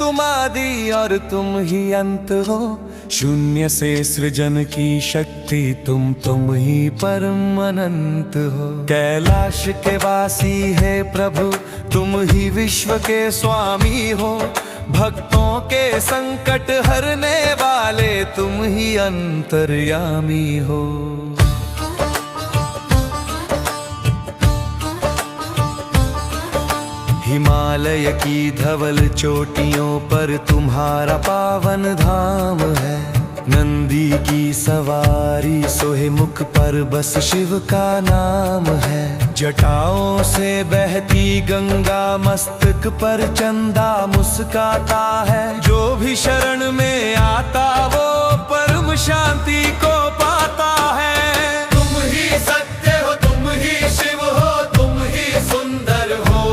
तुम आदि और तुम ही अंत हो। शून्य से सृजन की शक्ति तुम ही परम अनंत हो। कैलाश के वासी है प्रभु, तुम ही विश्व के स्वामी हो। भक्तों के संकट हरने वाले तुम ही अंतर्यामी हो। हिमालय की धवल चोटियों पर तुम्हारा पावन धाम है। नंदी की सवारी सोहे मुख पर बस शिव का नाम है। जटाओं से बहती गंगा मस्तक पर चंदा मुस्काता है। जो भी शरण में आता वो परम शांति को पाता है। तुम ही सत्य हो, तुम ही शिव हो, तुम ही सुंदर हो।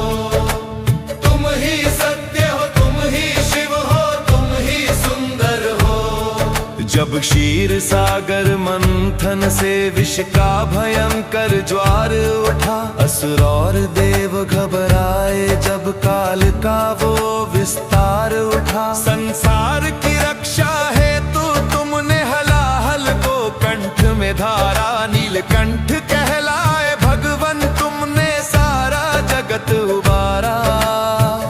तुम ही सत्य हो, तुम ही शिव हो, तुम ही सुंदर हो। जब क्षीर सागर मंथन से विष का भयंकर ज्वार उठा, असुर और देव घबराए जब काल का वो विस्तार उठा। संसार की रक्षा हेतु तुमने हलाहल को कंठ में धारा। नीलकंठ कहलाए भगवन, तुमने सारा जगत उबारा।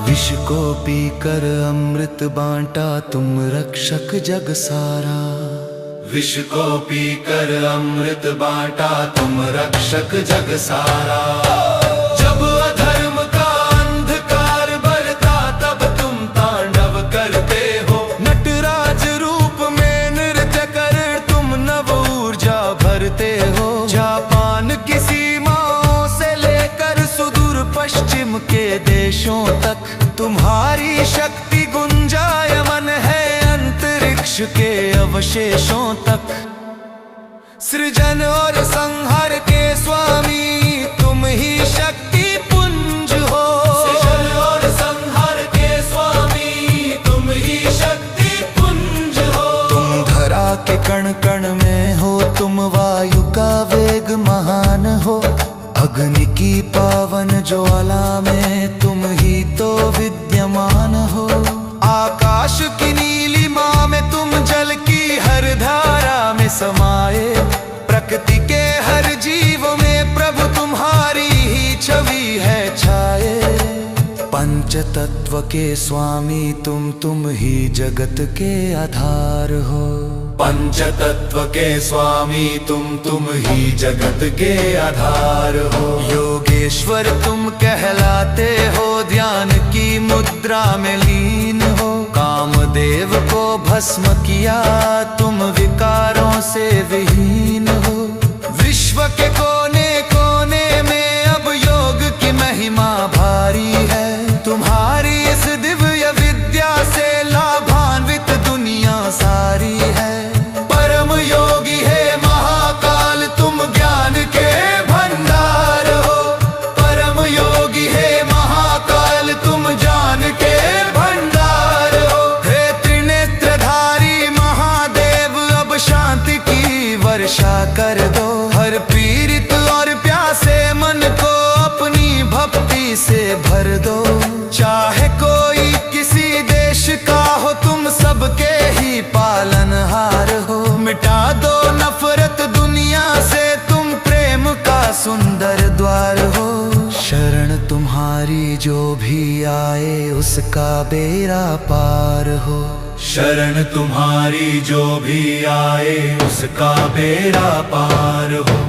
विष को पीकर अमृत बांटा, तुम रक्षक जग सारा। विष को पीकर अमृत बांटा, तुम रक्षक जग सारा। जब अधर्म का अंधकार बरता, तब तुम तांडव करते हो। नटराज रूप में नृत्य कर तुम नव ऊर्जा भरते हो। जापान की सीमाओं से लेकर सुदूर पश्चिम के देशों तक तुम्हारी शक्ति गुंजायमान है। अंतरिक्ष के अवशेषों तक सृजन और संहार के स्वामी तुम ही शक्ति पुंज हो। सृजन और संहार के स्वामी तुम ही शक्ति पुंज हो। तुम धरा के कण कण में हो, तुम वायु का वेग महान हो। अग्नि की पावन ज्वाला में तुम ही तो विद्यमान हो। आकाश की नीलिमा में तुम जल की हर धारा में समाये। प्रकृति के हर जीव में प्रभु तुम्हारी ही छवि है छाये। पंच तत्व के स्वामी तुम ही जगत के आधार हो। पंच तत्व के स्वामी तुम ही जगत के आधार हो। योगेश्वर तुम कहलाते हो, ध्यान की मुद्रा में लीन हो। कामदेव को भस्म किया, तुम विकारों से विहीन हो। विश्व के कोने कोने में अब योग की महिमा भारी है। तुम्हारी इस दिव्य विद्या से लाभान्वित दुनिया सारी है। परम योगी है महाकाल, तुम ज्ञान के भंडार हो। परम योगी है महाकाल, तुम ज्ञान के भंडार हो। हे त्रिनेत्रधारी महादेव, अब शांति की वर्षा कर दो। हर पीड़ित और प्यासे मन को अपनी भक्ति से भर दो। चाहे कोई किसी देश का हो, तुम सबके ही पालनहार हो। मिटा दो नफरत दुनिया से, तुम प्रेम का सुंदर द्वार हो। शरण तुम्हारी जो भी आए, उसका बेड़ा पार हो। शरण तुम्हारी जो भी आए, उसका बेड़ा पार हो।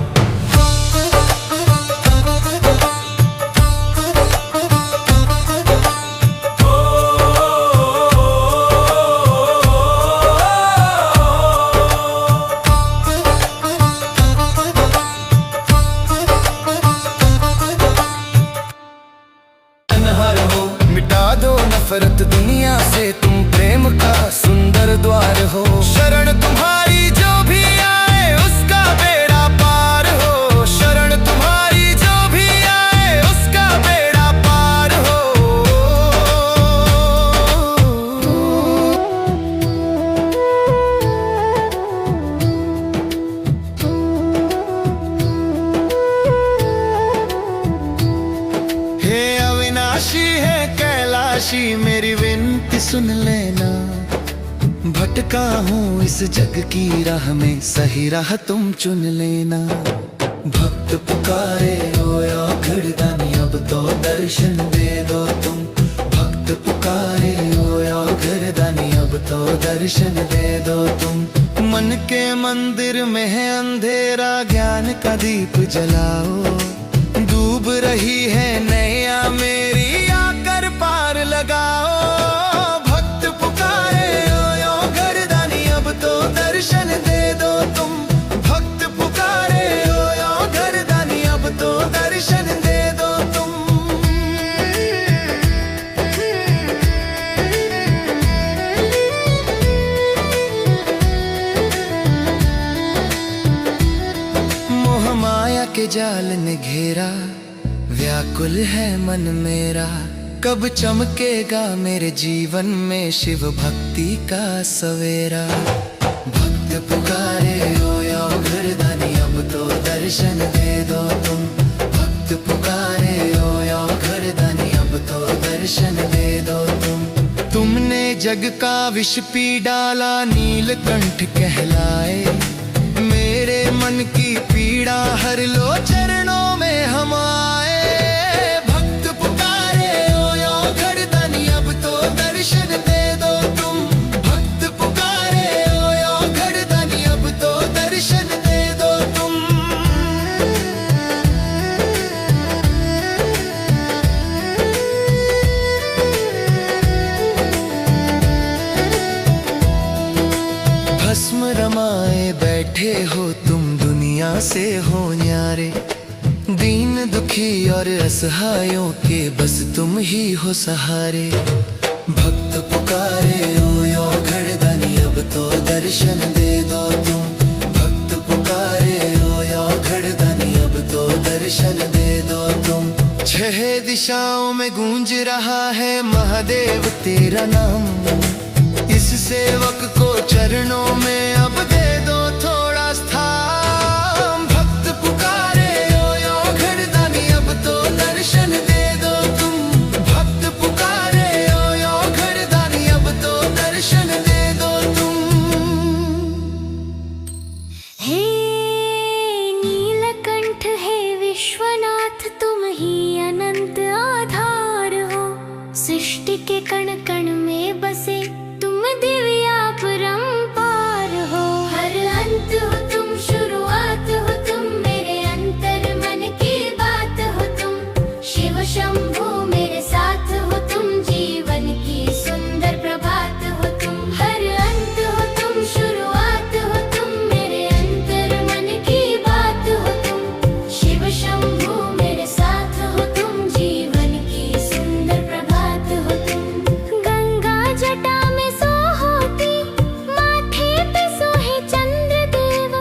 मिटा दो नफरत दुनिया से, तुम प्रेम का सुंदर द्वार हो। शरण तुम्हारी जो भी आए, उसका बेड़ा पार हो। शरण तुम्हारी जो भी आए, उसका बेड़ा पार हो। हे अविनाशी है कैलाश काशी मेरी विनती सुन लेना। भटका हूँ इस जग की राह में, सही राह तुम चुन लेना। भक्त पुकारे ओ या घड़दानी, अब तो दर्शन दे दो तुम। भक्त पुकारे ओ या घड़दानी, अब तो दर्शन दे दो तुम। मन के मंदिर में है अंधेरा, ज्ञान का दीप जलाओ। डूब रही है नैया मेरी, आकर पार लगाओ। भक्त पुकारे ओ या घड़दानी, अब तो दर्शन दे दो तुम। भक्त पुकारे ओ या घड़दानी, अब तो दर्शन दे दो तुम। मोह माया के जाल ने घेरा, व्याकुल है मन मेरा। कब चमकेगा मेरे जीवन में शिव भक्ति का सवेरा। भक्त पुकारे ओ या घड़दानी, अब तो दर्शन दे दो तुम। भक्त पुकारे ओ या घड़दानी, अब तो दर्शन दे दो तुम। तुमने जग का विष पी डाला, नीलकंठ कहलाए। मेरे मन की पीड़ा हर लो, चरणों में हम आए। भक्त पुकारे ओ या घड़दानी, अब तो दर्शन दे दो तुम। भक्त पुकारे ओ या घड़दानी, अब तो दर्शन दे दो तुम। भस्म रमाए बैठे हो तुम, दुनिया से हो न्यारे। दीन दुखी और असहायों के बस तुम ही हो सहारे। भक्त पुकारे ओ या घड़दानी, अब तो दर्शन दे दो तुम। भक्त पुकारे ओ या घड़दानी, अब तो दर्शन दे दो तुम। 6 दिशाओं में गूंज रहा है महादेव तेरा नाम। इस सेवक को चरणों में अब दे दो थोड़ा स्थान। भक्त पुकारे ओ या घड़दानी, अब तो दर्शन दे दो तुम। भक्त पुकारे ओ या घड़दानी, अब तो दर्शन दे दो तुम। हे नीलकंठ, हे विश्वनाथ, तुम ही अनंत आधार हो। सृष्टि के कण कण में बसे तुम दिव्या परंपार हो। हर अंत हो तुम, शुरुआत हो तुम, मेरे अंतर मन की बात हो तुम। शिव शंभु मेरे साथ हो तुम, जीवन की सुंदर प्रभात हो तुम। हर अंत हो तुम, शुरुआत हो तुम, मेरे अंतर मन की बात हो तुम। शिव शंभु मेरे साथ हो तुम, जीवन की सुंदर प्रभात हो तुम। गंगा जटा में सोहोती, माथे पे सोहे चंद्र देव।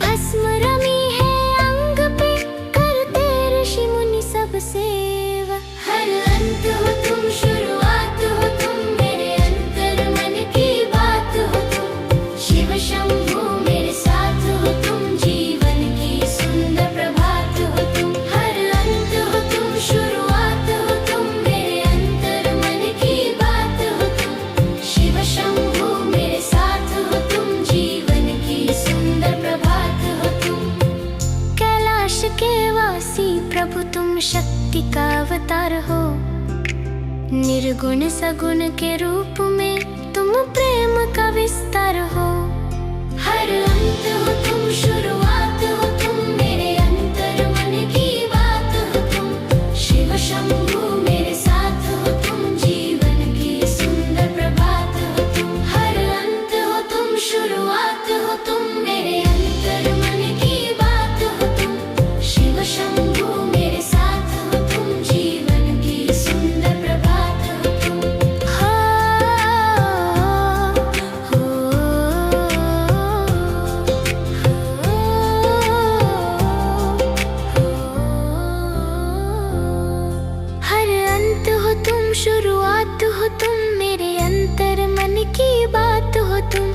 भस्म रमी है अंग पे, करते ऋषि मुनि सब सेवा। हर अंत हो तुम, शुरुआत हो तुम, मेरे अंतर मन की बात हो तुम। शिव शंभु मेरे साथ हो तुम, जीवन की सुंदर प्रभात हो तुम। हर अंत हो तुम, शुरुआत हो तुम, मेरे अंतर मन की बात हो तुम। शिव शंभु मेरे साथ हो तुम, जीवन की सुंदर प्रभात हो तुम। कैलाश के वासी प्रभु तुम शक्ति का अवतार हो। निर्गुण सगुण के रूप में तुम प्रेम का विस्तार हो। हर अंत हो तुम, शुरुआत हो तुम, मेरे अंतर मन की बात हो तुम। शिव शंभु मेरे साथ हो तुम, जीवन की सुंदर प्रभात हो तुम। हर अंत हो तुम, शुरुआत हो तुम, मेरे अंतर मन की बात हो तुम। शिव शंभु मेरे साथ हो तुम, जीवन की सुंदर प्रभात हो तुम। हर अंत हो तुम, शुरुआत हो तुम, मेरे अंतर मन की बात हो तुम।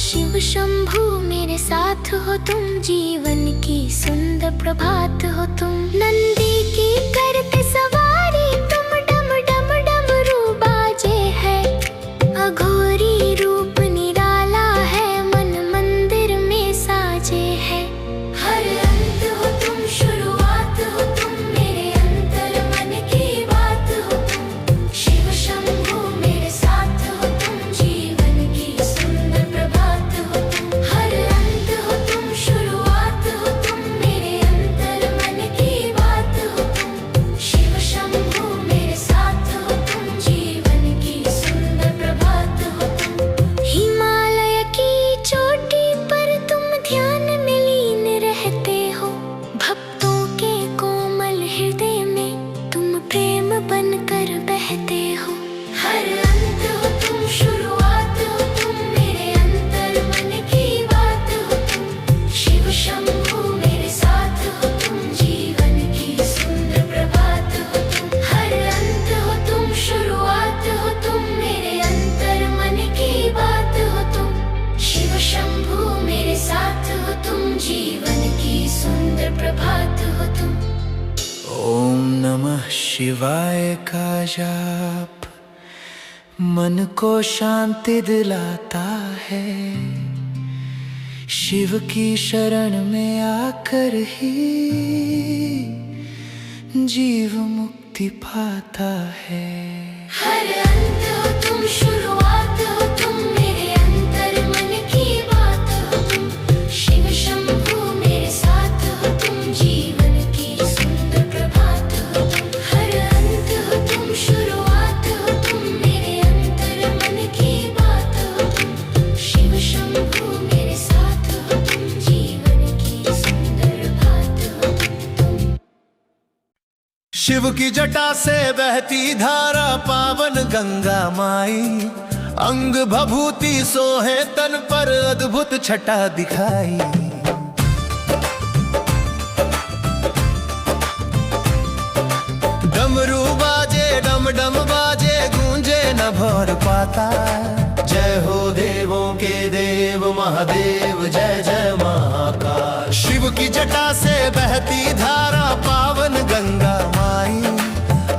शिव शंभु मेरे साथ हो तुम, जीवन की सुंदर प्रभात हो तुम। नंदी की करते सवारी तुम, डम डम डमरू बाज शिवाय का जाप मन को शांति दिलाता है। शिव की शरण में आकर ही जीव मुक्ति पाता है। हर अंत हो तुम, शुरुआत हो तुम, मेरे अंतर मन की बात हो तुम। शिव शंभु मेरे साथ हो तुम, जीवन की सुंदर प्रभात हो तुम। हर अंत हो तुम, शुरुआत हो तुम, मेरे अंतर मन की बात हो तुम। शिव शंभु मेरे साथ हो तुम, जीवन की सुंदर बात हो तुम। शिव की जटा से बहती धारा पावन गंगा माई, अंग भभूति सोहे तन पर अद्भुत छटा दिखाई। डमरू बाजे डम डम बाजे गूंजे न भोर पाता। जय हो देवों के देव महादेव, जय जय महाकाल। शिव की जटा से बहती धारा पावन गंगा माई,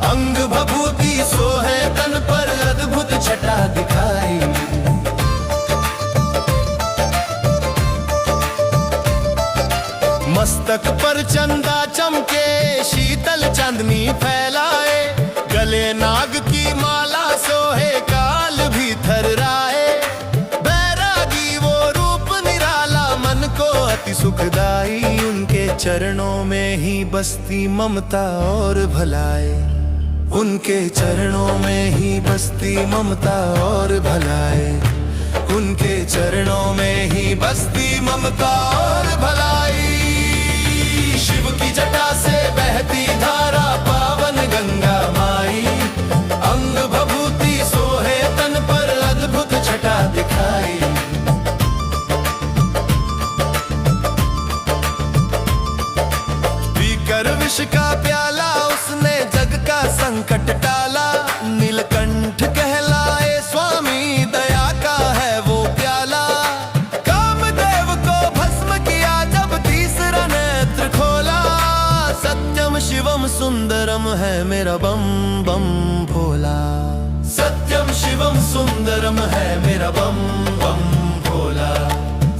अंग भभूति सोहे तन पर अद्भुत छटा दिखाई। मस्तक पर चंदा चमके शीतल चांदनी फैलाए, गले नाग की माला सोहे काल भी थर्राए। बैरागी वो रूप निराला मन को अति सुखदाई, उनके चरणों में ही बसती ममता और भलाई। उनके चरणों में ही बसती ममता और भलाई। उनके चरणों में ही बसती ममता और भलाई। शिव की जटा से बहती धारा पावन गंगा माई, अंग भभूति सोहे तन पर अद्भुत छटा दिखाई। पीकर विष का प्याला उसने जग का संकट टाला। नीलकंठ कहलाए स्वामी, दया का है वो प्याला। कामदेव को भस्म किया जब तीसरा नेत्र खोला। सत्यम शिवम सुंदरम है मेरा बम बम भोला। सत्यम शिवम सुंदरम है मेरा बम बम भोला।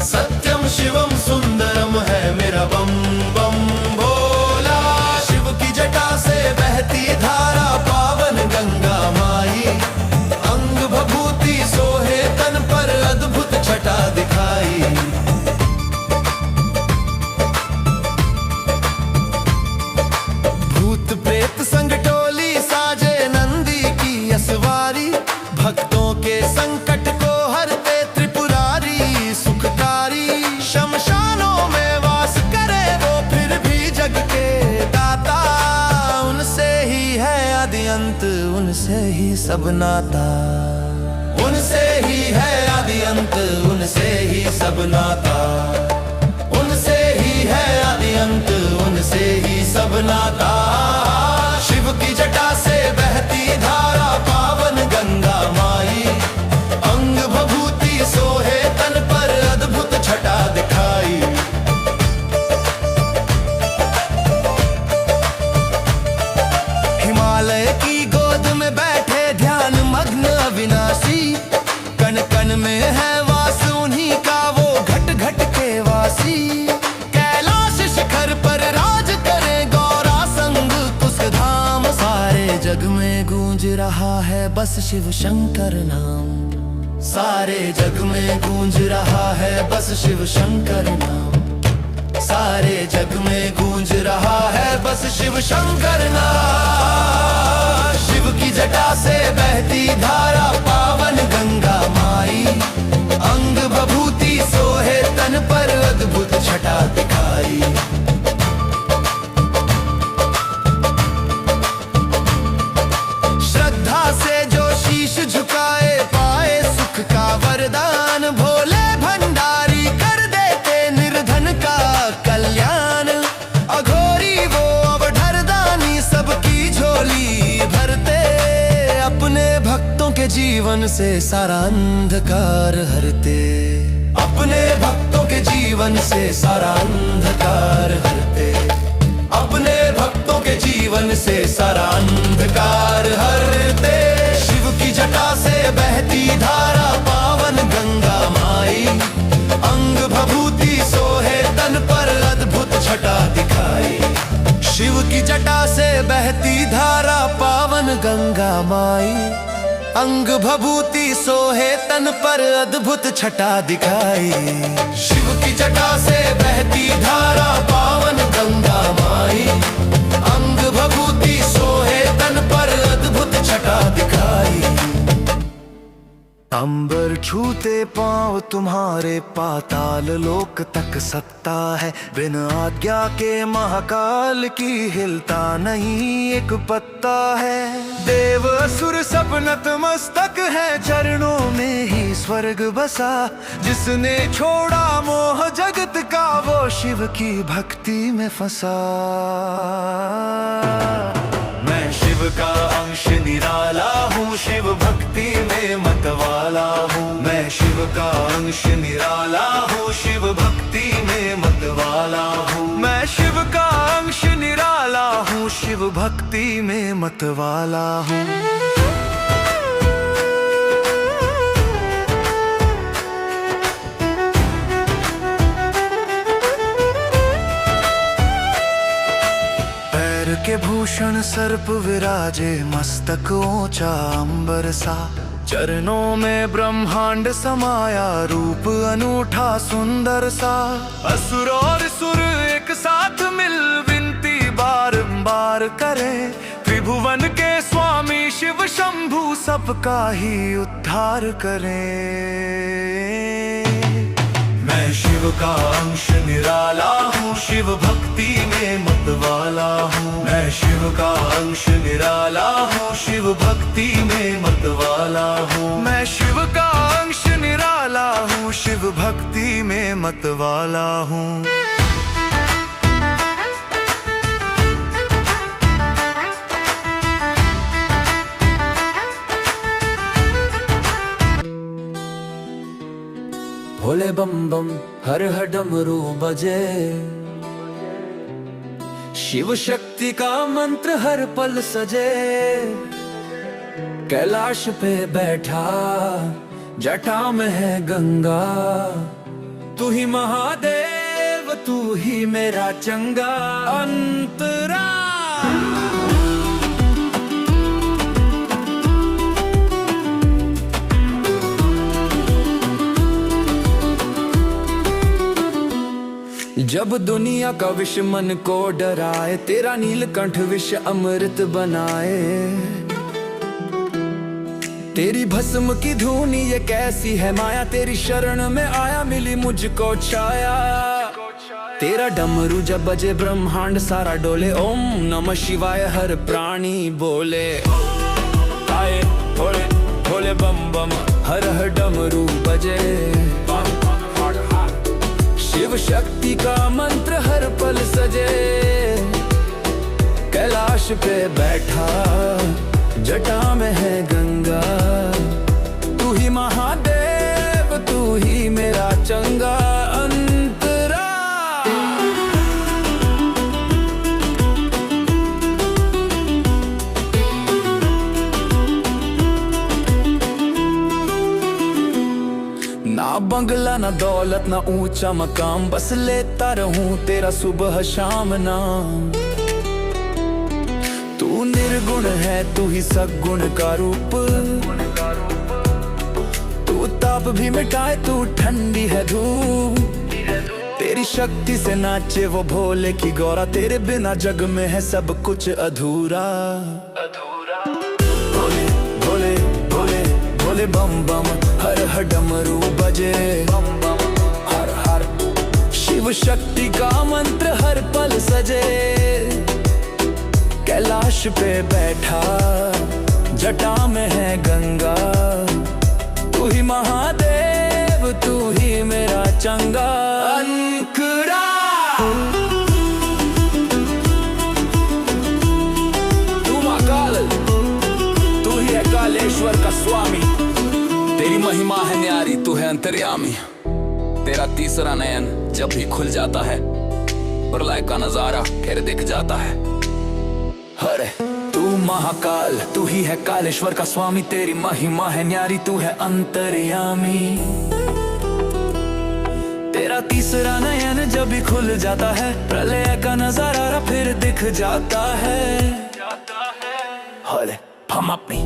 सत्यम शिवम सुंदरम है मेरा बम बम भोला। शिव की जटा से बहती धारा पावन गंगा माई, अंग भभूति सोहे तन पर अद्भुत छटा दिखाई। भूत प्रेत संग टोली साजे नंदी की असवारी, भक्तों के संकट को हरते त्रिपुरारी सुखकारी। शमशानों में वास करे वो फिर भी जग के दाता। उनसे ही है आदि अंत, उनसे ही सब नाता। उनसे ही है आदि अंत, उनसे ही सब नाता। उनसे ही है आदि अंत, उनसे ही सब नाता। शिव की जटा से बहती धारा पावन गंगा माई, अंग भभूति सोहे तन पर अद्भुत छटा दिखाई। हिमालय की गोद में बैठे ध्यान मग्न अविनाशी, कण कण में है वास उन्हीं का वो घट घट के वासी। कैलाश शिखर पर राज करे गौरा संग कुछ धाम। सारे जग में गूंज रहा है बस शिव शंकर नाम। सारे जग में गूंज रहा है बस शिव शंकर नाम। सारे जग में गूंज रहा है बस शिव शंकर नाम। शिव की जटा से बहती धारा पावन गंगा माई, अंग भभूति सोहे तन पर अद्भुत छटा दिखाई। श्रद्धा से जो शीश झुकाए पाए सुख का वरदान। भोले भंडारी कर देते निर्धन का कल्याण। अघोरी वो अवधरदानी सबकी झोली भरते। अपने भक्तों के जीवन से सारा अंधकार हरते। अपने भक्तों के जीवन से सारा अंधकार हरते। अपने भक्तों के जीवन से सारा अंधकार हरते। शिव की जटा से बहती धारा पावन गंगा माई, अंग भभूति सोहे तन पर अद्भुत छटा दिखाई। शिव की जटा से बहती धारा पावन गंगा माई, अंग भभूति सोहे तन पर अद्भुत छटा दिखाई। शिव की जटा से बहती धारा पावन गंगा माई, अंग भभूति सोहे तन पर अद्भुत छटा दिखाई। अंबर छूते पांव तुम्हारे पाताल लोक तक सत्ता है, बिन आज्ञा के महाकाल की हिलता नहीं एक पत्ता है। देव असुर सब नतमस्तक है, चरणों में ही स्वर्ग बसा। जिसने छोड़ा मोह जगत का वो शिव की भक्ति में फंसा। मैं शिव का अंश निराला हूँ, शिव भक्ति में मतवाला हूँ। मैं शिव का अंश निराला हूँ, शिव भक्ति में मतवाला हूँ। मैं शिव का अंश निराला हूँ, शिव भक्ति में मतवाला हूँ। के भूषण सर्प विराजे, मस्तक ऊंचा अंबर सा। चरणों में ब्रह्मांड समाया, रूप अनूठा सुंदर सा। असुर और सुर एक साथ मिल विनती बारंबार करे। त्रिभुवन के स्वामी शिव शंभु सबका ही उद्धार करें। मैं शिव का अंश निराला हूँ, शिव भक्ति में मतवाला हूँ। मैं शिव का अंश निराला हूँ, शिव भक्ति में मतवाला हूँ। मैं शिव का अंश निराला हूँ, शिव भक्ति में मतवाला हूँ। भोले बम बम हर हर डमरू बजे, शिव शक्ति का मंत्र हर पल सजे। कैलाश पे बैठा जटा में है गंगा, तू ही महादेव तू ही मेरा चंगा अंतरा। जब दुनिया का विष मन को डराए, तेरा नीलकंठ विष अमृत बनाए। तेरी भस्म की धुनी ये कैसी है माया, तेरी शरण में आया मिली मुझको छाया। तेरा डमरू जब बजे ब्रह्मांड सारा डोले, ओम नमः शिवाय हर प्राणी बोले। आए भोले भोले बम बम हर हर डमरू बजे। शिव शक्ति का मंत्र हर पल सजे। कैलाश पे बैठा जटा में है गंगा, तू ही महादेव तू ही मेरा चंगा अंतरा। ना बंगला ना दौलत ना ऊंचा मकाम, बस लेता रहूं तेरा सुबह शाम नाम। तू निर्गुण है तू ही सगुण का रूप, तू ताप भी मिटाए तू ठंडी है धूप। तेरी शक्ति से नाचे वो भोले की गौरा, तेरे बिना जग में है सब कुछ अधूरा। भोले भोले भोले भोले बम बम हर हर डमरू बजे। बम बम हर हर शिव शक्ति का मंत्र हर पल सजे। कैलाश पे बैठा जटा में है गंगा, तू ही महादेव तू ही मेरा चंगा अंकुरा। तू महाकाल तू ही है कालेश्वर का स्वामी, तेरी महिमा है न्यारी तू है अंतर्यामी। तेरा तीसरा नयन जब भी खुल जाता है, प्रलय का नजारा फिर दिख जाता है। अरे तू महाकाल, तू ही है कालेश्वर का स्वामी, तेरी महिमा है न्यारी, तू है अंतर्यामी। तेरा तीसरा नयन जब भी खुल जाता है, प्रलय का नजारा फिर दिख जाता है। हरे हम अपनी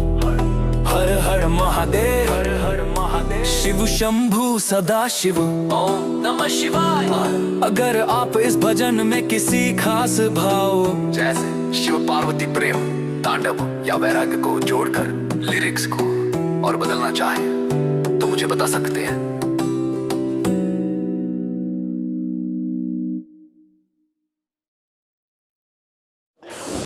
हर हर महादेव, हर हर महादेव, शिव शंभु सदा शिव, ओम नमः शिवाय। अगर आप इस भजन में किसी खास भाव जैसे शिव पार्वती प्रेम, तांडव या वैराग्य को जोड़कर लिरिक्स को और बदलना चाहे तो मुझे बता सकते हैं।